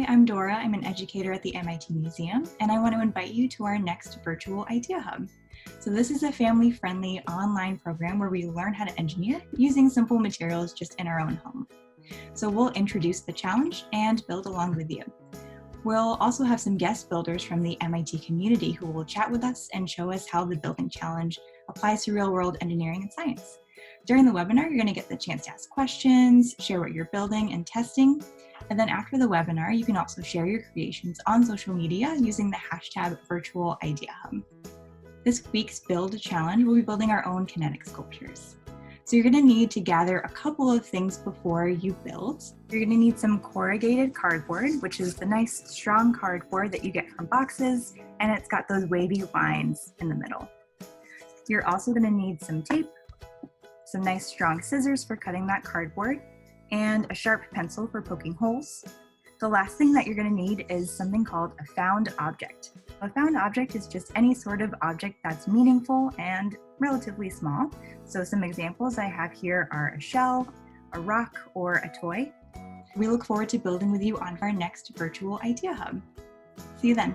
I'm Dora. I'm an educator at the MIT Museum, and I want to invite you to our next virtual Idea Hub. So this is a family-friendly online program where we learn how to engineer using simple materials just in our own home. So we'll introduce the challenge and build along with you. We'll also have some guest builders from the MIT community who will chat with us and show us how the building challenge applies to real-world engineering and science. During the webinar, you're going to get the chance to ask questions, share what you're building and testing. And then after the webinar, you can also share your creations on social media using the hashtag #VirtualIdeaHub. This week's Build Challenge, we'll be building our own kinetic sculptures. So you're going to need to gather a couple of things before you build. You're going to need some corrugated cardboard, which is the nice strong cardboard that you get from boxes, and it's got those wavy lines in the middle. You're also going to need some tape, some nice strong scissors for cutting that cardboard, and a sharp pencil for poking holes. The last thing that you're going to need is something called a found object. A found object is just any sort of object that's meaningful and relatively small. So some examples I have here are a shell, a rock, or a toy. We look forward to building with you on our next virtual Idea Hub. See you then.